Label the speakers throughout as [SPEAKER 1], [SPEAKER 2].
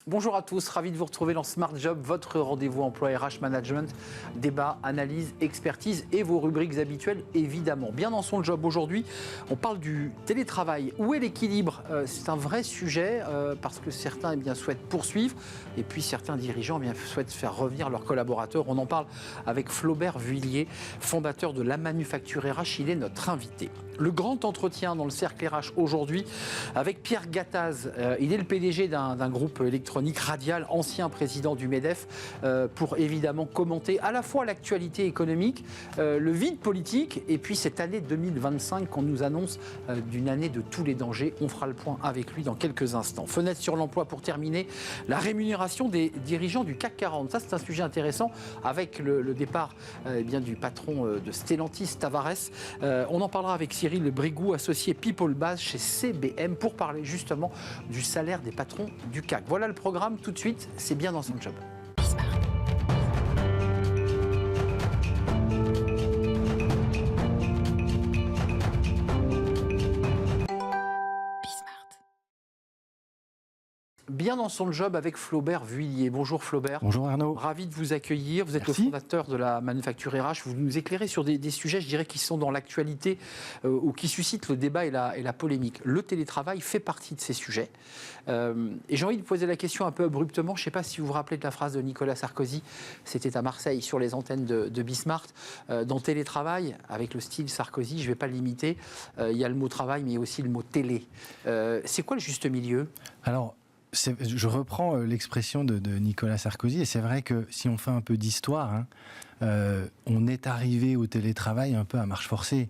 [SPEAKER 1] Bonjour à tous, ravi de vous retrouver dans Smart Job, votre rendez-vous emploi RH Management, débat, analyse, expertise et vos rubriques habituelles évidemment. Bien dans son job aujourd'hui, on parle du télétravail. Où est l'équilibre ? C'est un vrai sujet parce que certains souhaitent poursuivre et puis certains dirigeants souhaitent faire revenir leurs collaborateurs. On en parle avec Flaubert Vuillier, fondateur de La Manufacture RH, il est notre invité. Le grand entretien dans le cercle RH aujourd'hui avec Pierre Gattaz. Il est le PDG d'un groupe électronique Radial, ancien président du MEDEF, pour évidemment commenter à la fois l'actualité économique, le vide politique et puis cette année 2025 qu'on nous annonce d'une année de tous les dangers. On fera le point avec lui dans quelques instants. Fenêtre sur l'emploi pour terminer, la rémunération des dirigeants du CAC 40. Ça c'est un sujet intéressant avec le départ du patron de Stellantis, Tavares. On en parlera avec Cyril Brigou, associé People Base chez CBM, pour parler justement du salaire des patrons du CAC. Voilà le programme, tout de suite, c'est bien dans son job. Bien dans son job avec Flaubert Vuillier. Bonjour Flaubert.
[SPEAKER 2] Bonjour Arnaud.
[SPEAKER 1] Ravi de vous accueillir. Vous êtes
[SPEAKER 2] Merci.
[SPEAKER 1] le fondateur de la Manufacture RH. Vous nous éclairez sur des sujets, je dirais, qui sont dans l'actualité ou qui suscitent le débat et la polémique. Le télétravail fait partie de ces sujets. Et j'ai envie de poser la question un peu abruptement. Je ne sais pas si vous vous rappelez de la phrase de Nicolas Sarkozy. C'était à Marseille, sur les antennes de Bismart. Dans télétravail, avec le style Sarkozy, je ne vais pas l'imiter, il y a le mot travail, mais il y a aussi le mot télé. C'est quoi le juste milieu ?
[SPEAKER 2] Alors, je reprends l'expression de Nicolas Sarkozy, et c'est vrai que si on fait un peu d'histoire, on est arrivé au télétravail un peu à marche forcée.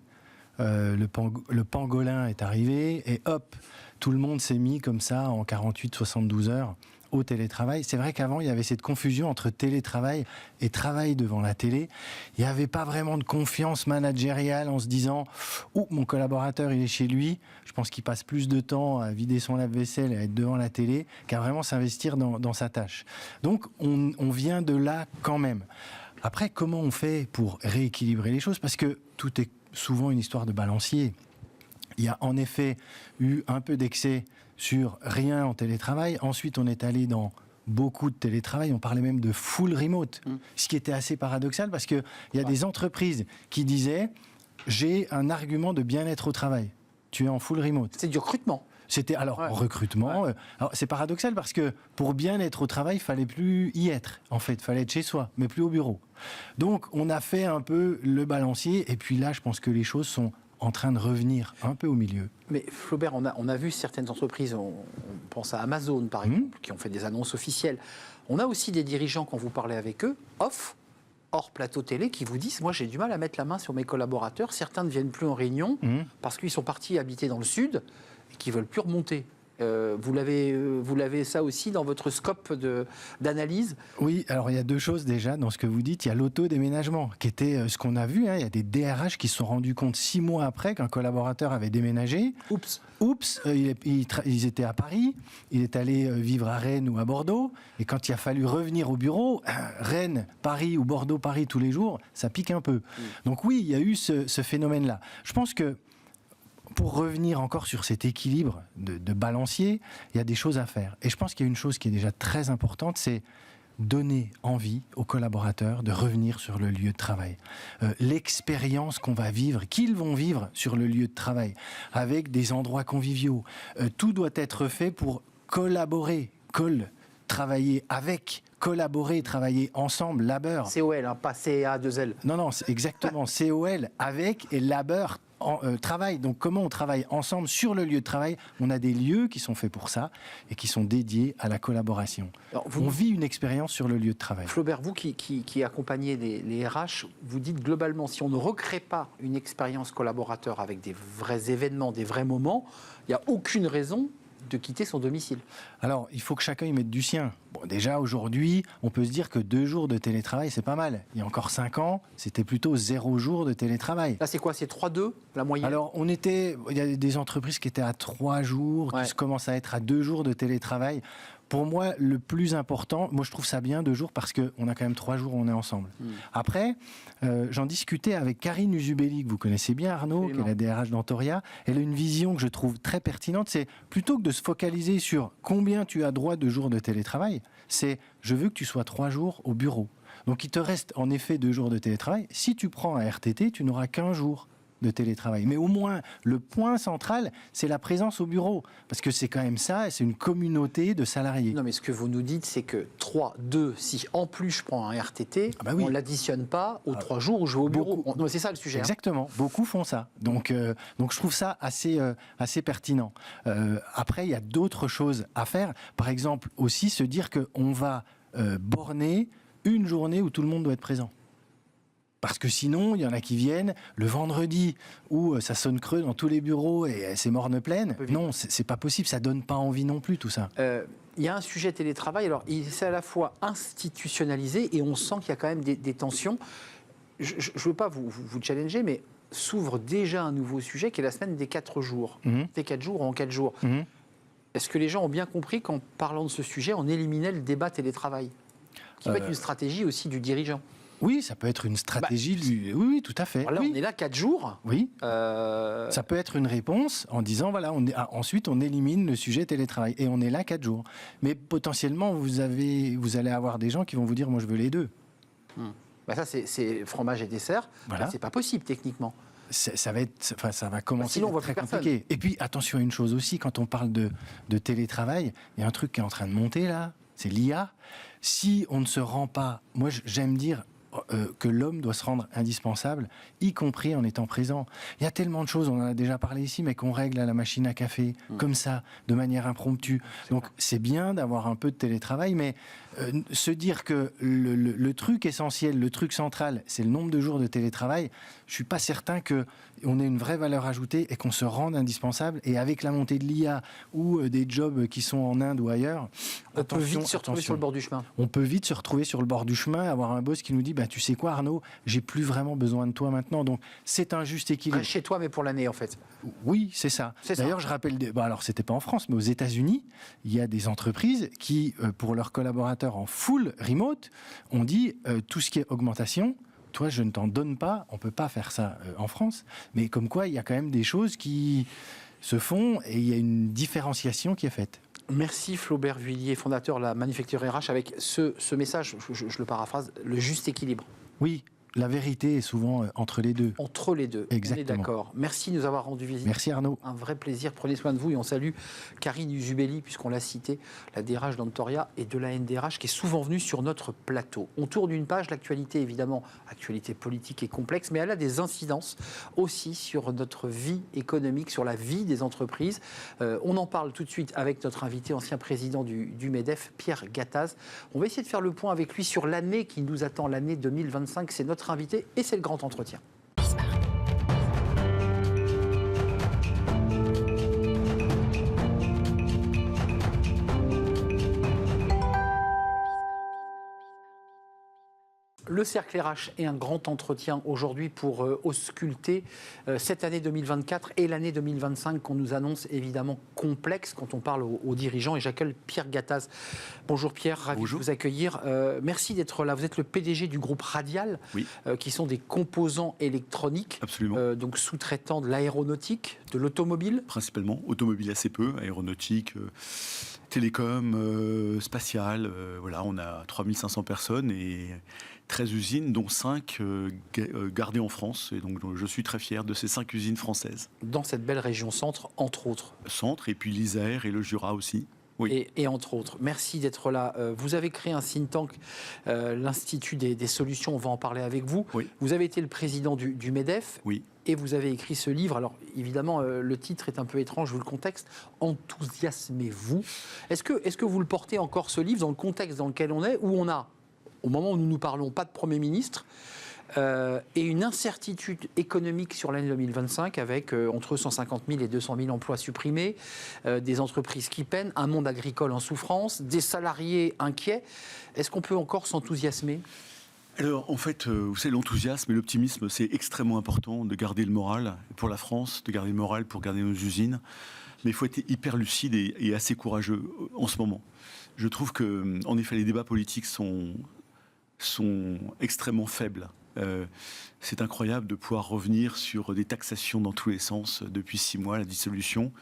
[SPEAKER 2] Le pangolin est arrivé, et hop, tout le monde s'est mis comme ça en 48-72 heures au télétravail. C'est vrai qu'avant, il y avait cette confusion entre télétravail et travail devant la télé. Il n'y avait pas vraiment de confiance managériale en se disant « Oh, mon collaborateur, il est chez lui. Je pense qu'il passe plus de temps à vider son lave-vaisselle et à être devant la télé qu'à vraiment s'investir dans sa tâche. » Donc, on vient de là quand même. Après, comment on fait pour rééquilibrer les choses ? Parce que tout est souvent une histoire de balancier. Il y a en effet eu un peu d'excès sur rien en télétravail. Ensuite, on est allé dans beaucoup de télétravail. On parlait même de full remote, ce qui était assez paradoxal parce qu'il y a des entreprises qui disaient « j'ai un argument de bien-être au travail. Tu es en full remote. »
[SPEAKER 1] C'est du recrutement.
[SPEAKER 2] C'était recrutement. Ouais. Alors, c'est paradoxal parce que pour bien être au travail, il fallait plus y être. En fait, il fallait être chez soi, mais plus au bureau. Donc, on a fait un peu le balancier. Et puis là, je pense que les choses sont en train de revenir un peu au milieu.
[SPEAKER 1] Mais Flaubert, on a vu certaines entreprises, on pense à Amazon par exemple, qui ont fait des annonces officielles. On a aussi des dirigeants, quand vous parlez avec eux, hors plateau télé, qui vous disent « Moi, j'ai du mal à mettre la main sur mes collaborateurs. Certains ne viennent plus en réunion parce qu'ils sont partis habiter dans le sud et qu'ils ne veulent plus remonter. » Vous l'avez ça aussi dans votre scope d'analyse ?
[SPEAKER 2] Oui, alors il y a deux choses déjà dans ce que vous dites. Il y a l'autodéménagement, qui était ce qu'on a vu. Il y a des DRH qui se sont rendus compte 6 mois après qu'un collaborateur avait déménagé. Oups, ils étaient à Paris, il est allé vivre à Rennes ou à Bordeaux. Et quand il a fallu revenir au bureau, Rennes, Paris ou Bordeaux, Paris tous les jours, ça pique un peu. Donc oui, il y a eu ce phénomène-là. Je pense que pour revenir encore sur cet équilibre de balancier, il y a des choses à faire. Et je pense qu'il y a une chose qui est déjà très importante, c'est donner envie aux collaborateurs de revenir sur le lieu de travail. L'expérience qu'on va vivre, qu'ils vont vivre sur le lieu de travail, avec des endroits conviviaux. Tout doit être fait pour collaborer, travailler avec, collaborer, travailler ensemble, labeur.
[SPEAKER 1] COL, pas CA2L.
[SPEAKER 2] Non, c'est exactement COL, avec et labeur. Travail. Donc comment on travaille ensemble sur le lieu de travail ? On a des lieux qui sont faits pour ça et qui sont dédiés à la collaboration. Alors, on vit une expérience sur le lieu de travail.
[SPEAKER 1] Flaubert, vous qui accompagnez les RH, vous dites globalement, si on ne recrée pas une expérience collaborateur avec des vrais événements, des vrais moments, il n'y a aucune raison de quitter son domicile.
[SPEAKER 2] Alors, il faut que chacun y mette du sien. Bon, déjà, aujourd'hui, on peut se dire que 2 jours de télétravail, c'est pas mal. Il y a encore 5 ans, c'était plutôt 0 jours de télétravail.
[SPEAKER 1] Là, c'est quoi ? C'est 3-2, la moyenne ?
[SPEAKER 2] Alors, il y a des entreprises qui étaient à 3 jours, qui commencent à être à 2 jours de télétravail. pour moi, le plus important, moi je trouve ça bien 2 jours parce qu'on a quand même 3 jours où on est ensemble. Après, j'en discutais avec Karine Uzubeli, que vous connaissez bien, Arnaud,
[SPEAKER 1] Absolument.
[SPEAKER 2] qui est la DRH d'Antoria. Elle a une vision que je trouve très pertinente, c'est plutôt que de se focaliser sur combien tu as droit de jours de télétravail, c'est je veux que tu sois 3 jours au bureau. Donc il te reste en effet 2 jours de télétravail. Si tu prends un RTT, tu n'auras qu'1 jour de télétravail. Mais au moins, le point central, c'est la présence au bureau. Parce que c'est quand même ça, c'est une communauté de salariés.
[SPEAKER 1] Non, mais ce que vous nous dites, c'est que 3, 2, si en plus je prends un RTT,
[SPEAKER 2] oui.
[SPEAKER 1] on ne l'additionne pas aux 3 jours où je vais au bureau. Non, c'est ça le sujet.
[SPEAKER 2] Exactement, beaucoup font ça. Donc je trouve ça assez pertinent. Après, il y a d'autres choses à faire. Par exemple, aussi se dire qu'on va borner une journée où tout le monde doit être présent. Parce que sinon, il y en a qui viennent le vendredi où ça sonne creux dans tous les bureaux et c'est morne pleine. Non, c'est pas possible, ça donne pas envie non plus tout ça.
[SPEAKER 1] Il y a un sujet télétravail, alors c'est à la fois institutionnalisé et on sent qu'il y a quand même des tensions. Je ne veux pas vous challenger, mais s'ouvre déjà un nouveau sujet qui est la semaine des 4 jours. Des 4 jours en 4 jours. Est-ce que les gens ont bien compris qu'en parlant de ce sujet, on éliminait le débat télétravail, qui peut être une stratégie aussi du dirigeant?
[SPEAKER 2] Oui, ça peut être une stratégie. Oui, tout à fait.
[SPEAKER 1] Alors là,
[SPEAKER 2] oui.
[SPEAKER 1] on est là 4 jours.
[SPEAKER 2] Oui. Ça peut être une réponse en disant, voilà, ensuite on élimine le sujet télétravail. Et on est là 4 jours. Mais potentiellement, vous allez avoir des gens qui vont vous dire, moi je veux les deux.
[SPEAKER 1] Ça, c'est fromage et dessert.
[SPEAKER 2] Voilà.
[SPEAKER 1] C'est pas possible techniquement.
[SPEAKER 2] Ça va commencer
[SPEAKER 1] sinon, on voit
[SPEAKER 2] très
[SPEAKER 1] plus
[SPEAKER 2] compliqué.
[SPEAKER 1] personne.
[SPEAKER 2] Et puis, attention à une chose aussi, quand on parle de télétravail, il y a un truc qui est en train de monter là, c'est l'IA. Si on ne se rend pas, moi j'aime dire que l'homme doit se rendre indispensable, y compris en étant présent. Il y a tellement de choses, on en a déjà parlé ici, mais qu'on règle à la machine à café, comme ça, de manière impromptue. Donc c'est bien d'avoir un peu de télétravail, mais se dire que le truc essentiel, le truc central, c'est le nombre de jours de télétravail, je ne suis pas certain qu'on ait une vraie valeur ajoutée et qu'on se rende indispensable. Et avec la montée de l'IA ou des jobs qui sont en Inde ou ailleurs,
[SPEAKER 1] on peut vite se retrouver sur le bord du chemin.
[SPEAKER 2] On peut vite se retrouver sur le bord du chemin, avoir un boss qui nous dit tu sais quoi Arnaud, j'ai plus vraiment besoin de toi maintenant. Donc c'est un juste équilibre.
[SPEAKER 1] Chez toi, mais pour l'année en fait.
[SPEAKER 2] Oui, c'est ça. D'ailleurs, je rappelle, alors c'était pas en France, mais aux États-Unis, il y a des entreprises qui, pour leurs collaborateurs en full remote, ont dit tout ce qui est augmentation, toi je ne t'en donne pas, on peut pas faire ça en France. Mais comme quoi, il y a quand même des choses qui se font et il y a une différenciation qui est faite.
[SPEAKER 1] Merci Flaubert Vuillier, fondateur de la Manufacture RH, avec ce message, je le paraphrase, le juste équilibre.
[SPEAKER 2] Oui, la vérité est souvent entre les deux.
[SPEAKER 1] Entre les deux,
[SPEAKER 2] exactement.
[SPEAKER 1] On est d'accord. Merci de nous avoir rendu visite.
[SPEAKER 2] Merci Arnaud.
[SPEAKER 1] Un vrai plaisir, prenez soin de vous et on salue Karine Uzubeli, puisqu'on l'a cité, la DRH d'Antoria et de la NDRH, qui est souvent venue sur notre plateau. On tourne une page, l'actualité évidemment, actualité politique est complexe, mais elle a des incidences aussi sur notre vie économique, sur la vie des entreprises. On en parle tout de suite avec notre invité, ancien président du MEDEF, Pierre Gattaz. On va essayer de faire le point avec lui sur l'année qui nous attend, l'année 2025. C'est notre invité et c'est le grand entretien. Le Cercle RH est un grand entretien aujourd'hui pour ausculter cette année 2024 et l'année 2025 qu'on nous annonce évidemment complexe quand on parle aux dirigeants. Et j'accueille Pierre Gattaz. Bonjour Pierre, ravi de vous accueillir. Merci d'être là. Vous êtes le PDG du groupe Radial, qui sont des composants électroniques, donc sous-traitants de l'aéronautique, de l'automobile.
[SPEAKER 3] Principalement, automobile assez peu, aéronautique, télécom, spatial. Voilà, on a 3500 personnes et 13 usines, dont 5 gardées en France. Et donc, je suis très fier de ces 5 usines françaises.
[SPEAKER 1] Dans cette belle région centre, entre autres.
[SPEAKER 3] Centre, et puis l'Isère et le Jura aussi. Oui.
[SPEAKER 1] Et entre autres. Merci d'être là. Vous avez créé un think tank, l'Institut des solutions, on va en parler avec vous.
[SPEAKER 3] Oui.
[SPEAKER 1] Vous avez été le président du MEDEF.
[SPEAKER 3] Oui.
[SPEAKER 1] Et vous avez écrit ce livre. Alors, évidemment, le titre est un peu étrange, vu le contexte. Enthousiasmez-vous. Est-ce que vous le portez encore, ce livre, dans le contexte dans lequel on est, où on a, au moment où nous nous parlons, pas de Premier ministre, et une incertitude économique sur l'année 2025 avec entre 150 000 et 200 000 emplois supprimés, des entreprises qui peinent, un monde agricole en souffrance, des salariés inquiets. Est-ce qu'on peut encore s'enthousiasmer ?
[SPEAKER 3] Alors, en fait, vous savez, l'enthousiasme et l'optimisme, c'est extrêmement important de garder le moral pour la France, de garder le moral pour garder nos usines. Mais il faut être hyper lucide et assez courageux en ce moment. Je trouve que, en effet, les débats politiques sont extrêmement faibles. C'est incroyable de pouvoir revenir sur des taxations dans tous les sens depuis 6 mois, la dissolution,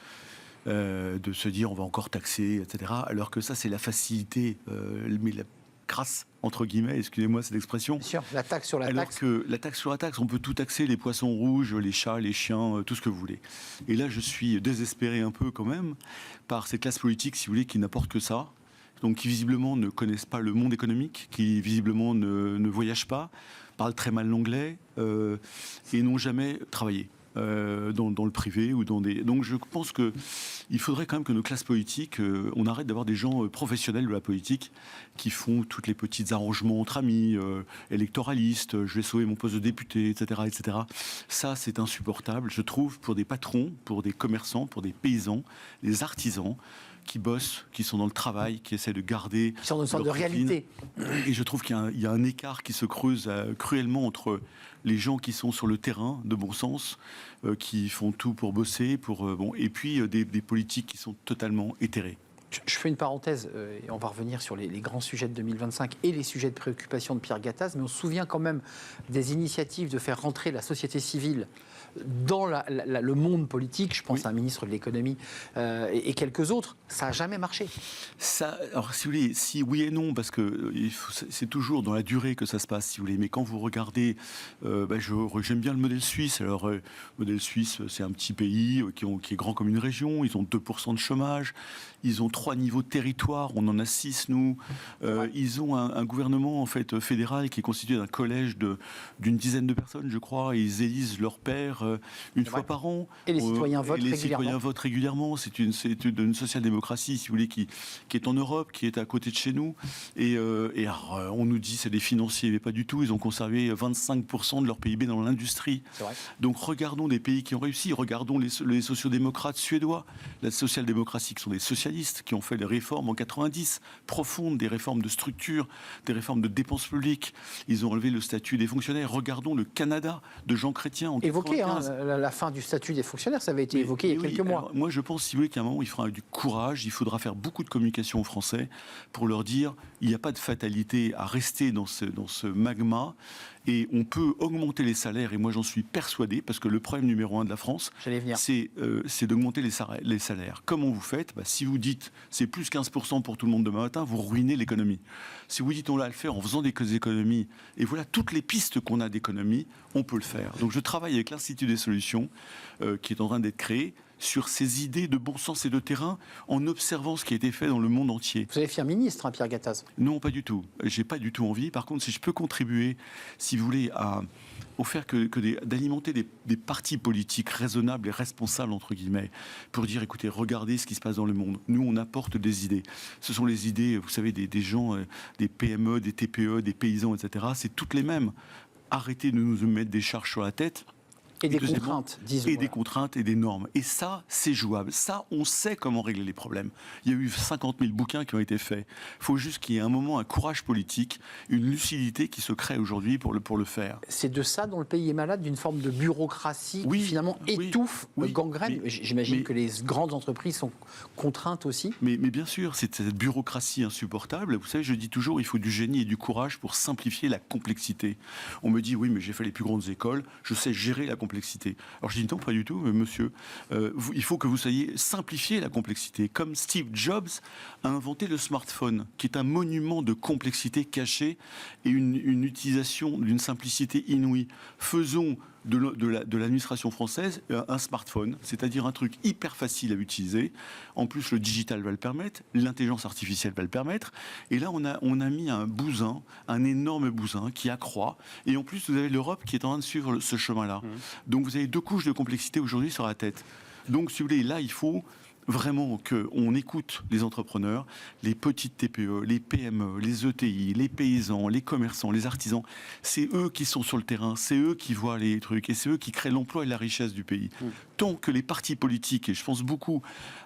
[SPEAKER 3] de se dire on va encore taxer, etc. Alors que ça, c'est la facilité, mais la crasse, entre guillemets, excusez-moi cette expression.
[SPEAKER 1] Bien sûr, la taxe sur la
[SPEAKER 3] Alors
[SPEAKER 1] taxe.
[SPEAKER 3] que la taxe sur la taxe, on peut tout taxer, les poissons rouges, les chats, les chiens, tout ce que vous voulez. Et là, je suis désespéré un peu quand même par ces classes politiques, si vous voulez, qui n'apportent que ça. Donc qui visiblement ne connaissent pas le monde économique, qui visiblement ne voyagent pas, parlent très mal l'anglais et n'ont jamais travaillé dans le privé ou dans des. Donc je pense qu'il faudrait quand même que nos classes politiques, on arrête d'avoir des gens professionnels de la politique qui font toutes les petits arrangements entre amis, électoralistes, je vais sauver mon poste de député, etc., etc. Ça, c'est insupportable, je trouve, pour des patrons, pour des commerçants, pour des paysans, des artisans qui bossent, qui sont dans le travail, qui essaient de garder...
[SPEAKER 1] Qui sont dans une sorte de réalité.
[SPEAKER 3] Et je trouve qu'il y a un écart qui se creuse cruellement entre les gens qui sont sur le terrain, de bon sens, qui font tout pour bosser, et puis des politiques qui sont totalement éthérés.
[SPEAKER 1] Je fais une parenthèse, et on va revenir sur les grands sujets de 2025 et les sujets de préoccupation de Pierre Gattaz, mais on se souvient quand même des initiatives de faire rentrer la société civile dans le monde politique. Je pense à un ministre de l'économie et quelques autres. Ça n'a jamais marché.
[SPEAKER 3] Ça, alors, si vous voulez, si oui et non, parce que c'est toujours dans la durée que ça se passe, si vous voulez. Mais quand vous regardez, j'aime bien le modèle suisse. Alors, le modèle suisse, c'est un petit pays qui est grand comme une région. Ils ont 2% de chômage. Ils ont 3 niveaux de territoire. On en a 6, nous. Ils ont un gouvernement, en fait, fédéral qui est constitué d'un collège d'une dizaine de personnes, je crois. Et ils élisent leur père une fois par an.
[SPEAKER 1] Et les citoyens votent régulièrement.
[SPEAKER 3] Les citoyens votent régulièrement. C'est une social-démocratie, si vous voulez, qui est en Europe, qui est à côté de chez nous. Et alors, on nous dit c'est des financiers, mais pas du tout. Ils ont conservé 25% de leur PIB dans l'industrie. Donc regardons des pays qui ont réussi. Regardons les sociodémocrates suédois, la social-démocratie, qui sont des socialistes, qui ont fait des réformes en 90, profondes, des réformes de structure, des réformes de dépenses publiques. Ils ont relevé le statut des fonctionnaires. Regardons le Canada de Jean Chrétien en 95.
[SPEAKER 1] La fin du statut des fonctionnaires, ça avait été évoqué il y a quelques mois.
[SPEAKER 3] Alors, moi, je pense, si vous voulez, qu'à un moment, il faudra du courage, il faudra faire beaucoup de communication aux Français pour leur dire il n'y a pas de fatalité à rester dans ce magma. Et on peut augmenter les salaires, et moi j'en suis persuadé, parce que le problème numéro 1 de la France, c'est d'augmenter les salaires. Comment vous faites ? Si vous dites c'est plus 15% pour tout le monde demain matin, vous ruinez l'économie. Si vous dites on va le faire en faisant des économies, et voilà toutes les pistes qu'on a d'économie, on peut le faire. Donc je travaille avec l'Institut des solutions, qui est en train d'être créé, sur ces idées de bon sens et de terrain, en observant ce qui a été fait dans le monde entier.
[SPEAKER 1] Vous allez faire ministre, Pierre Gattaz ?
[SPEAKER 3] Non, pas du tout. J'ai pas du tout envie. Par contre, si je peux contribuer, si vous voulez, au faire d'alimenter des partis politiques raisonnables et responsables, entre guillemets, pour dire, écoutez, regardez ce qui se passe dans le monde. Nous, on apporte des idées. Ce sont les idées, vous savez, des gens, des PME, des TPE, des paysans, etc. C'est toutes les mêmes. Arrêtez de nous mettre des charges sur la tête.
[SPEAKER 1] Et des contraintes, disons.
[SPEAKER 3] Et des contraintes et des normes. Et ça, c'est jouable. Ça, on sait comment régler les problèmes. Il y a eu 50 000 bouquins qui ont été faits. Il faut juste qu'il y ait un moment, un courage politique, une lucidité qui se crée aujourd'hui pour le faire.
[SPEAKER 1] C'est de ça dont le pays est malade, d'une forme de bureaucratie qui finalement étouffe, gangrène. J'imagine que les grandes entreprises sont contraintes aussi.
[SPEAKER 3] Mais bien sûr, c'est cette bureaucratie insupportable. Vous savez, je dis toujours, il faut du génie et du courage pour simplifier la complexité. On me dit, oui, mais j'ai fait les plus grandes écoles, je sais gérer la complexité. Alors je dis non, pas du tout, monsieur. Il faut que vous sachiez simplifier la complexité. Comme Steve Jobs a inventé le smartphone, qui est un monument de complexité cachée et une utilisation d'une simplicité inouïe. Faisons de l'administration française un smartphone, c'est-à-dire un truc hyper facile à utiliser. En plus, le digital va le permettre, l'intelligence artificielle va le permettre. Et là, on a mis un bousin, un énorme bousin qui accroît. Et en plus, vous avez l'Europe qui est en train de suivre ce chemin-là. Donc, vous avez 2 couches de complexité aujourd'hui sur la tête. Donc, si vous voulez, là, il faut vraiment qu'on écoute les entrepreneurs, les petites TPE, les PME, les ETI, les paysans, les commerçants, les artisans. C'est eux qui sont sur le terrain, c'est eux qui voient les trucs et c'est eux qui créent l'emploi et la richesse du pays. Tant que les partis politiques, et je pense beaucoup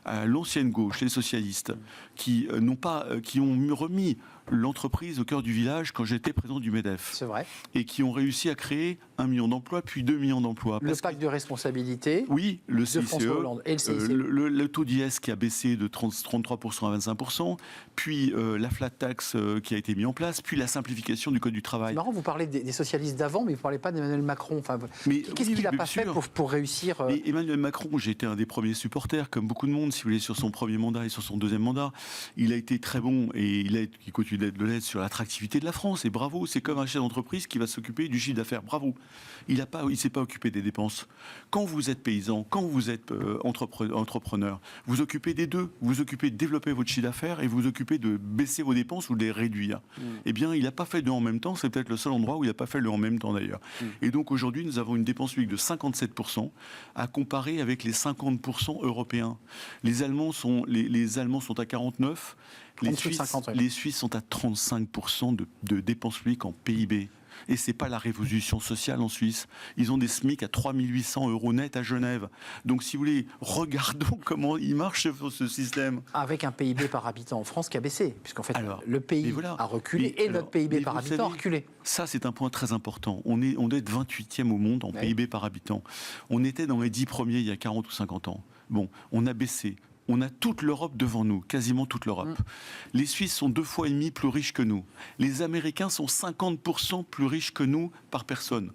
[SPEAKER 3] à l'ancienne gauche, les socialistes, qui ont remis l'entreprise au cœur du village quand j'étais président du MEDEF.
[SPEAKER 1] C'est vrai.
[SPEAKER 3] Et qui ont réussi à créer 1 million d'emplois, puis 2 millions d'emplois.
[SPEAKER 1] Le pacte de responsabilité.
[SPEAKER 3] Oui, le CICE,
[SPEAKER 1] François Hollande et le CICE.
[SPEAKER 3] Le taux d'IS qui a baissé de 33% à 25%, puis la flat tax qui a été mis en place, puis la simplification du Code du travail.
[SPEAKER 1] C'est marrant, vous parlez des socialistes d'avant, mais vous ne parlez pas d'Emmanuel Macron. Enfin, qu'est-ce qu'il n'a pas fait pour réussir
[SPEAKER 3] Et Emmanuel Macron, j'ai été un des premiers supporters, comme beaucoup de monde, si vous voulez, sur son premier mandat et sur son deuxième mandat. Il a été très bon et il continue d'être de l'aide sur l'attractivité de la France. Et bravo, c'est comme un chef d'entreprise qui va s'occuper du chiffre d'affaires. Bravo. Il ne s'est pas occupé des dépenses. Quand vous êtes paysan, quand vous êtes entrepreneur, vous occupez des deux. Vous occupez de développer votre chiffre d'affaires et vous occupez de baisser vos dépenses ou de les réduire. Eh bien, il n'a pas fait deux en même temps. C'est peut-être le seul endroit où il n'a pas fait le en même temps d'ailleurs. Et donc aujourd'hui, nous avons une dépense publique de 57% à comparer avec les 50% européens. Les Allemands sont à 49%. Les Suisses sont à 35% de dépenses publiques en PIB. Et ce n'est pas la révolution sociale en Suisse. Ils ont des SMIC à 3 800 € net à Genève. Donc, si vous voulez, regardons comment il marche ce système.
[SPEAKER 1] Avec un PIB par habitant en France qui a baissé, puisqu'en fait, le pays a reculé et notre PIB par habitant a reculé.
[SPEAKER 3] Ça, c'est un point très important. On doit être 28e au monde en PIB par habitant. On était dans les 10 premiers il y a 40 ou 50 ans. Bon, on a baissé. On a toute l'Europe devant nous, quasiment toute l'Europe. Les Suisses sont 2,5 fois plus riches que nous. Les Américains sont 50% plus riches que nous par personne.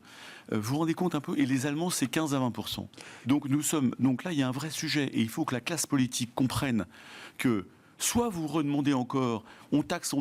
[SPEAKER 3] Vous vous rendez compte un peu? Et les Allemands, c'est 15 à 20%. Donc là, il y a un vrai sujet. Et il faut que la classe politique comprenne que soit vous redemandez encore, on taxe,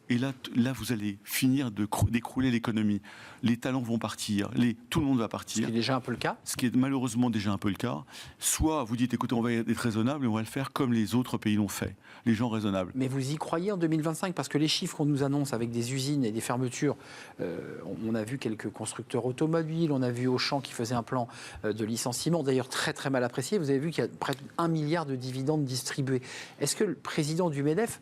[SPEAKER 3] et là vous allez finir d'écrouler l'économie. Les talents vont partir, tout le monde va partir.
[SPEAKER 1] Ce qui est déjà un peu le cas.
[SPEAKER 3] Ce qui est malheureusement déjà un peu le cas. Soit vous dites, écoutez, on va être raisonnable et on va le faire comme les autres pays l'ont fait, les gens raisonnables.
[SPEAKER 1] Mais vous y croyez en 2025? Parce que les chiffres qu'on nous annonce avec des usines et des fermetures, on a vu quelques constructeurs automobiles, on a vu Auchan qui faisait un plan de licenciement, d'ailleurs très très mal apprécié. Vous avez vu qu'il y a près de 1 milliard de dividendes distribués. Est-ce que le président du MEDEF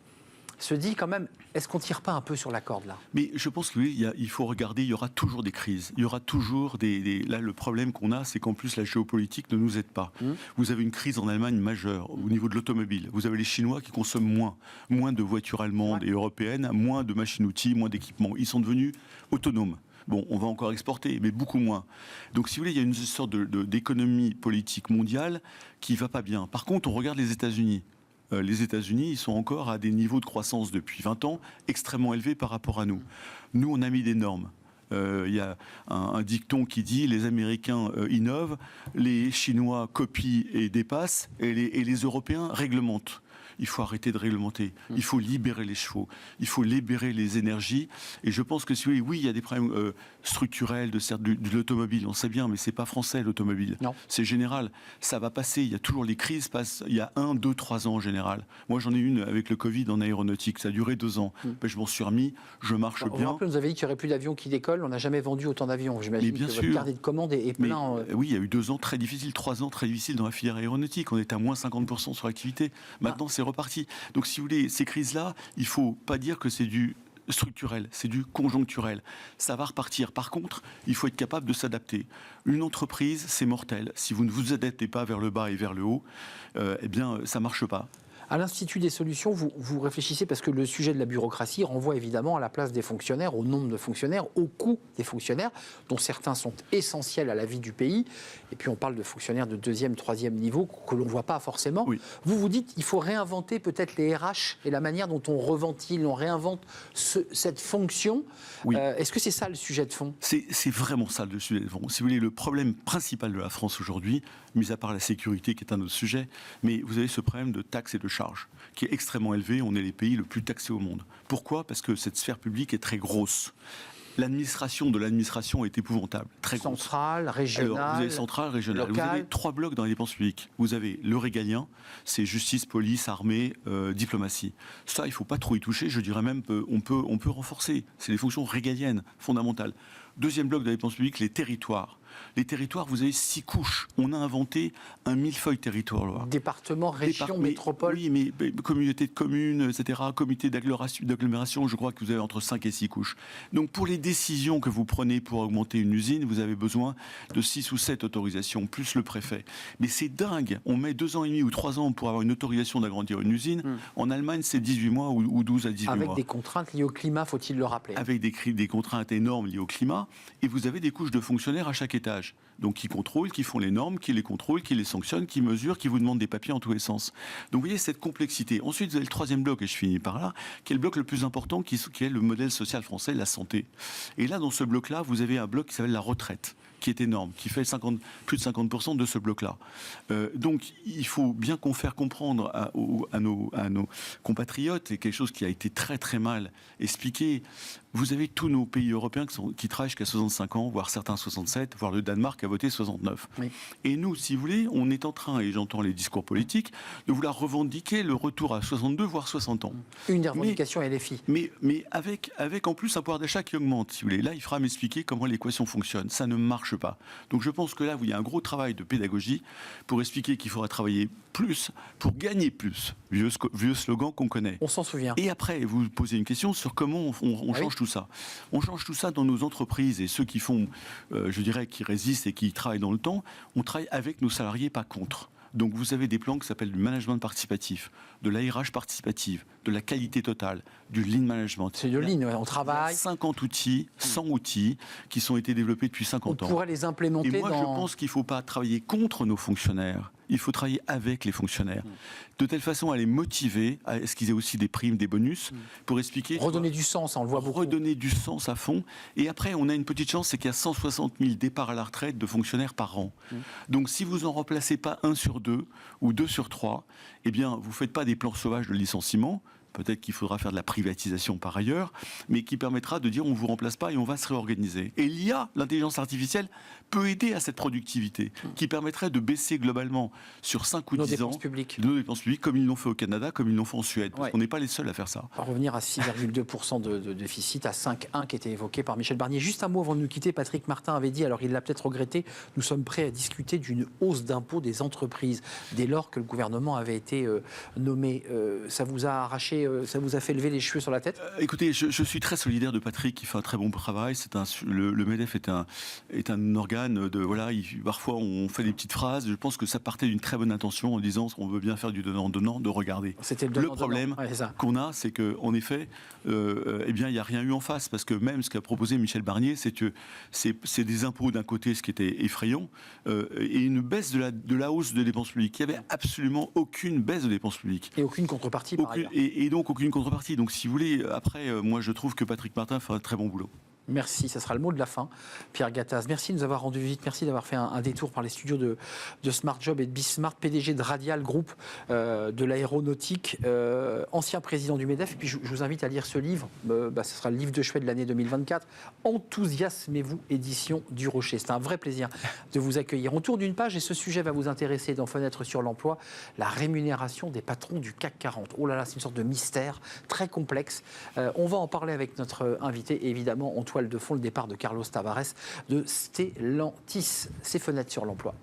[SPEAKER 1] se dit quand même, est-ce qu'on ne tire pas un peu sur la corde là?
[SPEAKER 3] Mais je pense qu'il faut regarder, il y aura toujours des crises, il y aura toujours Là, le problème qu'on a, c'est qu'en plus la géopolitique ne nous aide pas. Vous avez une crise en Allemagne majeure au niveau de l'automobile. Vous avez les Chinois qui consomment moins de voitures allemandes et européennes, moins de machines-outils, moins d'équipements. Ils sont devenus autonomes. Bon, on va encore exporter, mais beaucoup moins. Donc, si vous voulez, il y a une sorte d'économie politique mondiale qui ne va pas bien. Par contre, on regarde les États-Unis. Les États-Unis, ils sont encore à des niveaux de croissance depuis 20 ans extrêmement élevés par rapport à nous. Nous, on a mis des normes. Il y a un dicton qui dit les Américains innovent, les Chinois copient et dépassent, et les Européens réglementent. Il faut arrêter de réglementer. Il faut libérer les chevaux. Il faut libérer les énergies. Et je pense que oui, il y a des problèmes structurels de l'automobile. On sait bien, mais c'est pas français l'automobile. C'est général. Ça va passer. Il y a toujours les crises. Il y a 1, 2, 3 ans en général. Moi, j'en ai une avec le Covid en aéronautique. Ça a duré 2 ans. Ben, je m'en suis remis. Je marche bien.
[SPEAKER 1] Vous nous avez dit qu'il n'y aurait plus d'avions qui décollent. On n'a jamais vendu autant d'avions. J'imagine que votre carnet de commandes est plein.
[SPEAKER 3] Oui, il y a eu 2 ans très difficiles, 3 ans très difficiles dans la filière aéronautique. On était à moins 50% sur l'activité. Maintenant, c'est reparti. Donc, si vous voulez, ces crises-là, il ne faut pas dire que c'est du structurel, c'est du conjoncturel. Ça va repartir. Par contre, il faut être capable de s'adapter. Une entreprise, c'est mortel. Si vous ne vous adaptez pas vers le bas et vers le haut, eh bien, ça ne marche pas.
[SPEAKER 1] À l'Institut des solutions, vous réfléchissez, parce que le sujet de la bureaucratie renvoie évidemment à la place des fonctionnaires, au nombre de fonctionnaires, au coût des fonctionnaires, dont certains sont essentiels à la vie du pays. Et puis on parle de fonctionnaires de 2e, 3e niveau que l'on ne voit pas forcément. Oui. Vous dites qu'il faut réinventer peut-être les RH et la manière dont on reventile, on réinvente cette fonction. Oui. Est-ce que c'est ça le sujet de fond?
[SPEAKER 3] C'est vraiment ça le sujet de fond. Si vous voulez, le problème principal de la France aujourd'hui, mis à part la sécurité qui est un autre sujet, mais vous avez ce problème de taxes et de charges qui est extrêmement élevé. On est les pays le plus taxés au monde. Pourquoi? Parce que cette sphère publique est très grosse. L'administration de l'administration est épouvantable, très grosse.
[SPEAKER 1] Centrale, régionale.
[SPEAKER 3] Alors, vous avez centrale, régionale. Vous avez 3 blocs dans les dépenses publiques. Vous avez le régalien, c'est justice, police, armée, diplomatie. Ça, il ne faut pas trop y toucher. Je dirais même qu'on peut renforcer. C'est des fonctions régaliennes, fondamentales. Deuxième bloc de la dépense publique, les territoires. Les territoires, vous avez 6 couches. On a inventé un millefeuille territoire.
[SPEAKER 1] Département, région, métropole.
[SPEAKER 3] Oui, mais communauté de communes, etc., comité d'agglomération, je crois que vous avez entre 5 et 6 couches. Donc pour les décisions que vous prenez pour augmenter une usine, vous avez besoin de 6 ou 7 autorisations, plus le préfet. Mais c'est dingue. On met 2 ans et demi ou 3 ans pour avoir une autorisation d'agrandir une usine. En Allemagne, c'est 18 mois ou 12 à 18 mois.
[SPEAKER 1] Avec des contraintes liées au climat, faut-il le rappeler.
[SPEAKER 3] Avec des contraintes énormes liées au climat. Et vous avez des couches de fonctionnaires à chaque étage. Donc qui contrôlent, qui font les normes, qui les contrôlent, qui les sanctionnent, qui mesurent, qui vous demandent des papiers en tous les sens. Donc vous voyez cette complexité. Ensuite, vous avez le troisième bloc, et je finis par là, qui est le bloc le plus important, qui est le modèle social français, la santé. Et là, dans ce bloc-là, vous avez un bloc qui s'appelle la retraite, qui est énorme, qui fait plus de 50% de ce bloc-là. Donc il faut bien faire comprendre à nos compatriotes, et quelque chose qui a été très très mal expliqué. Vous avez tous nos pays européens qui travaillent jusqu'à 65 ans, voire certains 67, voire le Danemark a voté 69. Oui. Et nous, si vous voulez, on est en train, et j'entends les discours politiques, de vouloir revendiquer le retour à 62, voire 60 ans.
[SPEAKER 1] Une des revendications est LFI.
[SPEAKER 3] Mais avec en plus un pouvoir d'achat qui augmente, si vous voulez. Là, il faudra m'expliquer comment l'équation fonctionne. Ça ne marche pas. Donc je pense que là, il y a un gros travail de pédagogie pour expliquer qu'il faudra travailler plus pour gagner plus. Vieux slogan qu'on connaît.
[SPEAKER 1] On s'en souvient.
[SPEAKER 3] Et après, vous posez une question sur comment on change tout ça. On change tout ça dans nos entreprises, et ceux qui font, je dirais, qui résistent et qui travaillent dans le temps, on travaille avec nos salariés, pas contre. Donc vous avez des plans qui s'appellent du management participatif, de l'ARH participative, de la qualité totale, du lean management.
[SPEAKER 1] C'est de lean, on travaille.
[SPEAKER 3] 50 outils, 100 outils qui sont été développés depuis 50 ans.
[SPEAKER 1] On pourrait les implémenter.
[SPEAKER 3] Et moi, je pense qu'il ne faut pas travailler contre nos fonctionnaires. Il faut travailler avec les fonctionnaires, de telle façon à les motiver, à ce qu'ils aient aussi des primes, des bonus, pour expliquer...
[SPEAKER 1] Redonner du sens, on le voit beaucoup.
[SPEAKER 3] Redonner du sens à fond. Et après, on a une petite chance, c'est qu'il y a 160 000 départs à la retraite de fonctionnaires par an. Donc si vous n'en remplacez pas 1 sur 2 ou 2 sur 3, eh bien, vous ne faites pas des plans sauvages de licenciement. Peut-être qu'il faudra faire de la privatisation par ailleurs, mais qui permettra de dire on ne vous remplace pas et on va se réorganiser. Et l'IA, l'intelligence artificielle, peut aider à cette productivité, qui permettrait de baisser globalement sur 5 ou 10 ans nos dépenses publiques, comme ils l'ont fait au Canada, comme ils l'ont fait en Suède. Parce qu'on n'est pas les seuls à faire ça.
[SPEAKER 1] On va revenir à 6,2% de déficit, à 5,1% qui était évoqué par Michel Barnier. Juste un mot avant de nous quitter, Patrick Martin avait dit, alors il l'a peut-être regretté, nous sommes prêts à discuter d'une hausse d'impôts des entreprises, dès lors que le gouvernement avait été nommé. Ça vous a arraché, ça vous a fait lever les cheveux sur la tête ?
[SPEAKER 3] Écoutez, je suis très solidaire de Patrick, qui fait un très bon travail. Le MEDEF est un organe de... Voilà, parfois on fait des petites phrases. Je pense que ça partait d'une très bonne intention en disant qu'on veut bien faire du donnant-donnant, de regarder.
[SPEAKER 1] C'était
[SPEAKER 3] le problème qu'on a, c'est qu'en effet, eh bien, il n'y a rien eu en face. Parce que même ce qu'a proposé Michel Barnier, c'est que c'est des impôts d'un côté, ce qui était effrayant, et une baisse de la hausse de dépenses publiques. Il n'y avait absolument aucune baisse de dépenses publiques.
[SPEAKER 1] Et aucune contrepartie, par ailleurs.
[SPEAKER 3] Et donc aucune contrepartie. Donc si vous voulez, après, moi je trouve que Patrick Martin fait un très bon boulot.
[SPEAKER 1] Merci, ça sera le mot de la fin. Pierre Gattaz, merci de nous avoir rendu visite, merci d'avoir fait un détour par les studios de Smart Job et de Bismart, PDG de Radial Group, de l'aéronautique, ancien président du MEDEF. Et puis je vous invite à lire ce livre, ce sera le livre de chevet de l'année 2024, Enthousiasmez-vous, édition du Rocher. C'est un vrai plaisir de vous accueillir. On tourne d'une page et ce sujet va vous intéresser dans Fenêtre sur l'emploi, la rémunération des patrons du CAC 40. Oh là là, c'est une sorte de mystère très complexe. On va en parler avec notre invité et évidemment, en toile de fond, le départ de Carlos Tavares de Stellantis. C'est Fenêtre sur l'emploi.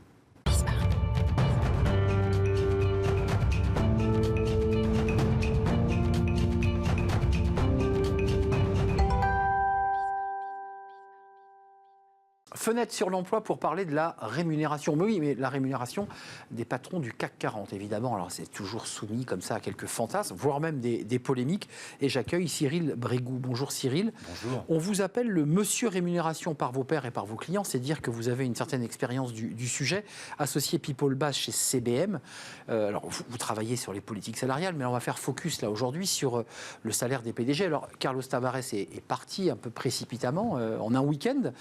[SPEAKER 1] Fenêtre sur l'emploi pour parler de la rémunération. Mais oui, mais la rémunération des patrons du CAC 40, évidemment. Alors, c'est toujours soumis comme ça à quelques fantasmes, voire même des polémiques. Et j'accueille Cyril Brégou. Bonjour Cyril.
[SPEAKER 4] Bonjour.
[SPEAKER 1] On vous appelle le monsieur rémunération par vos pairs et par vos clients. C'est dire que vous avez une certaine expérience du sujet. Associé People Bass chez CBM. Alors, vous travaillez sur les politiques salariales, mais on va faire focus là aujourd'hui sur le salaire des PDG. Alors, Carlos Tavares est parti un peu précipitamment, en un week-end.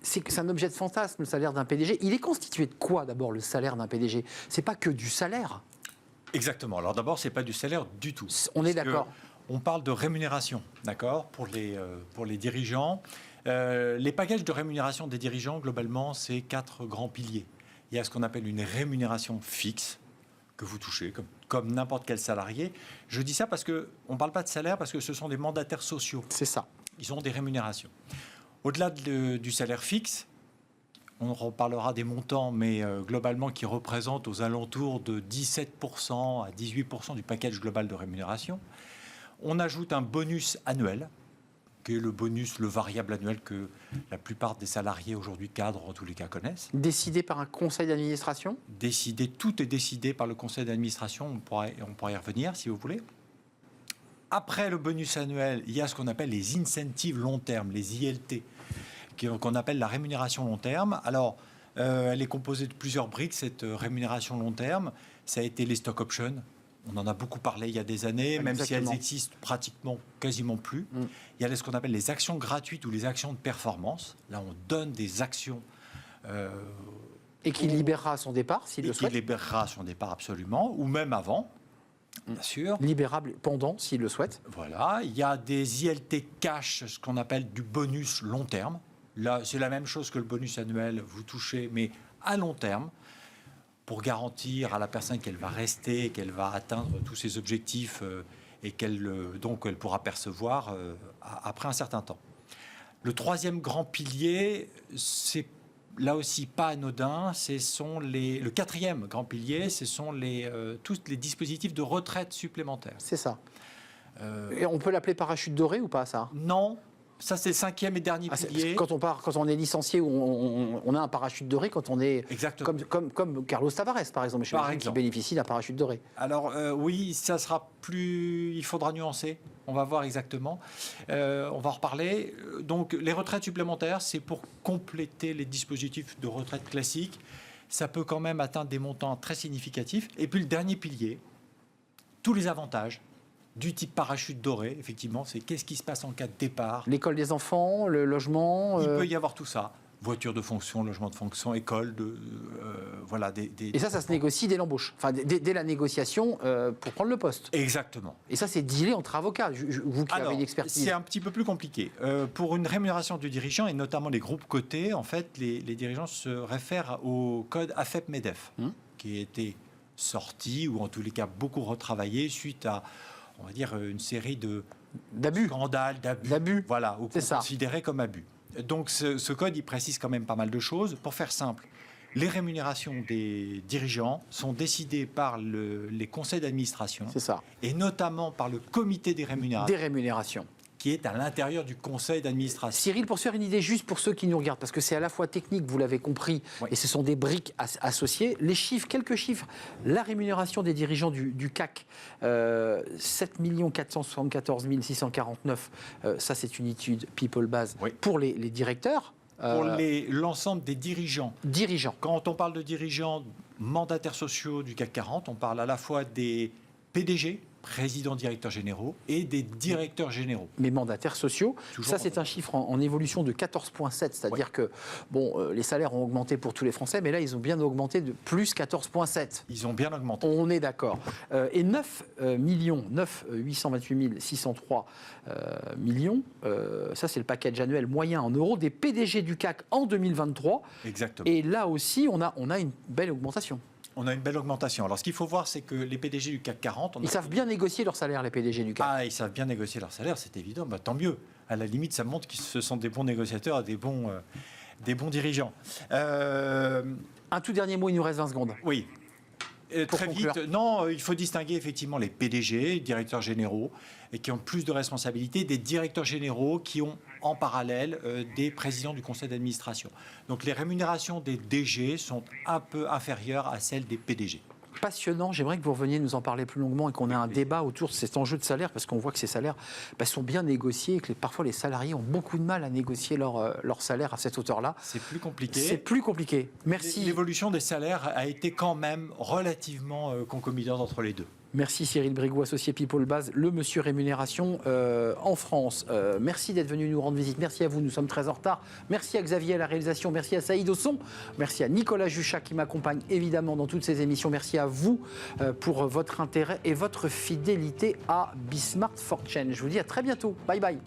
[SPEAKER 1] C'est un objet de fantasme, le salaire d'un PDG. Il est constitué de quoi, d'abord, le salaire d'un PDG ? C'est pas que du salaire.
[SPEAKER 4] Exactement. Alors d'abord, c'est pas du salaire du tout.
[SPEAKER 1] On est d'accord.
[SPEAKER 4] On parle de rémunération, d'accord, pour les dirigeants. Les packages de rémunération des dirigeants, globalement, c'est 4 grands piliers. Il y a ce qu'on appelle une rémunération fixe, que vous touchez, comme n'importe quel salarié. Je dis ça parce qu'on ne parle pas de salaire, parce que ce sont des mandataires sociaux.
[SPEAKER 1] C'est ça.
[SPEAKER 4] Ils ont des rémunérations. Au-delà du salaire fixe, on reparlera des montants, mais globalement qui représentent aux alentours de 17% à 18% du package global de rémunération. On ajoute un bonus annuel, qui est le bonus, le variable annuel que la plupart des salariés aujourd'hui cadres, en tous les cas, connaissent.
[SPEAKER 1] Décidé par un conseil d'administration ?
[SPEAKER 4] Tout est décidé par le conseil d'administration, on pourra y revenir si vous voulez. Après le bonus annuel, il y a ce qu'on appelle les incentives long terme, les ILT, qu'on appelle la rémunération long terme. Alors, elle est composée de plusieurs briques, cette rémunération long terme. Ça a été les stock options. On en a beaucoup parlé il y a des années, même si elles existent pratiquement quasiment plus. Il y a ce qu'on appelle les actions gratuites ou les actions de performance. Là, on donne des actions.
[SPEAKER 1] Et qui libérera à son départ, s'il le souhaite.
[SPEAKER 4] Qui libérera à son départ, absolument, ou même avant, bien sûr.
[SPEAKER 1] Libérable pendant, s'il le souhaite.
[SPEAKER 4] Voilà. Il y a des ILT cash, ce qu'on appelle du bonus long terme. Là, c'est la même chose que le bonus annuel, vous touchez, mais à long terme, pour garantir à la personne qu'elle va rester, qu'elle va atteindre tous ses objectifs et donc elle pourra percevoir après un certain temps. Le troisième grand pilier, c'est là aussi pas anodin, le quatrième grand pilier, ce sont tous les dispositifs de retraite supplémentaires.
[SPEAKER 1] C'est ça. Et on peut l'appeler parachute doré ou pas, ça ?
[SPEAKER 4] Non. Ça, c'est le cinquième et dernier pilier.
[SPEAKER 1] Quand on est licencié, on a un parachute doré quand on est comme Carlos Tavares, par exemple, qui bénéficie d'un parachute doré.
[SPEAKER 4] Alors oui, ça sera plus. Il faudra nuancer. On va voir exactement. On va en reparler. Donc, les retraites supplémentaires, c'est pour compléter les dispositifs de retraite classiques. Ça peut quand même atteindre des montants très significatifs. Et puis le dernier pilier, tous les avantages du type parachute doré, effectivement, c'est qu'est-ce qui se passe en cas de départ.
[SPEAKER 1] L'école des enfants, le logement...
[SPEAKER 4] Il peut y avoir tout ça. Voiture de fonction, logement de fonction, école, voilà.
[SPEAKER 1] Et ça se négocie dès l'embauche, enfin dès la négociation pour prendre le poste.
[SPEAKER 4] Exactement.
[SPEAKER 1] Et ça, c'est dealé entre avocats, vous qui avez une expertise.
[SPEAKER 4] C'est un petit peu plus compliqué. Pour une rémunération du dirigeant, et notamment les groupes cotés, en fait, les dirigeants se réfèrent au code AFEP-MEDEF, qui a été sorti, ou en tous les cas beaucoup retravaillé, suite à, on va dire, une série
[SPEAKER 1] d'abus,
[SPEAKER 4] scandales, d'abus, voilà, ou considérés comme abus. Donc ce code, il précise quand même pas mal de choses. Pour faire simple, les rémunérations des dirigeants sont décidées par les conseils d'administration, et notamment par le comité des rémunérations, qui est à l'intérieur du conseil d'administration.
[SPEAKER 1] Cyril, pour se faire une idée, juste pour ceux qui nous regardent, parce que c'est à la fois technique, vous l'avez compris, et ce sont des briques associées. Les chiffres, quelques chiffres. La rémunération des dirigeants du CAC, 7 474 649, ça c'est une étude People Base pour les directeurs.
[SPEAKER 4] Pour l'ensemble des dirigeants. Quand on parle de dirigeants mandataires sociaux du CAC 40, on parle à la fois des PDG, présidents, directeurs généraux, et des directeurs généraux.
[SPEAKER 1] Mais mandataires sociaux, ça c'est un chiffre en évolution de 14,7, c'est-à-dire que les salaires ont augmenté pour tous les Français, mais là ils ont bien augmenté de plus 14,7.
[SPEAKER 4] Ils ont bien augmenté.
[SPEAKER 1] On est d'accord. Et 9 828 603 millions, ça c'est le package annuel moyen en euros des PDG du CAC en 2023.
[SPEAKER 4] Exactement.
[SPEAKER 1] Et là aussi on a une belle augmentation.
[SPEAKER 4] On a une belle augmentation. Alors, ce qu'il faut voir, c'est que les PDG du CAC 40...
[SPEAKER 1] Ils savent bien négocier leur salaire, les PDG du CAC.
[SPEAKER 4] Ah, ils savent bien négocier leur salaire, c'est évident. Tant mieux. À la limite, ça montre qu'ils se sont des bons négociateurs, des bons dirigeants.
[SPEAKER 1] Un tout dernier mot, il nous reste 20 secondes.
[SPEAKER 4] Oui. Très vite, il faut distinguer effectivement les PDG, directeurs généraux, et qui ont plus de responsabilités, des directeurs généraux qui ont en parallèle des présidents du conseil d'administration. Donc les rémunérations des DG sont un peu inférieures à celles des PDG.
[SPEAKER 1] Passionnant, j'aimerais que vous reveniez nous en parler plus longuement et qu'on ait un débat autour de cet enjeu de salaire, parce qu'on voit que ces salaires sont bien négociés et que parfois les salariés ont beaucoup de mal à négocier leur salaire à cette hauteur-là.
[SPEAKER 4] C'est plus compliqué.
[SPEAKER 1] C'est plus compliqué. Merci.
[SPEAKER 4] L'évolution des salaires a été quand même relativement concomitante entre les deux.
[SPEAKER 1] Merci Cyril Brigoux, associé People Base, le monsieur rémunération en France. Merci d'être venu nous rendre visite. Merci à vous, nous sommes très en retard. Merci à Xavier à la réalisation, merci à Saïd au son, merci à Nicolas Juchat qui m'accompagne évidemment dans toutes ces émissions. Merci à vous pour votre intérêt et votre fidélité à Bismart for Change. Je vous dis à très bientôt. Bye bye.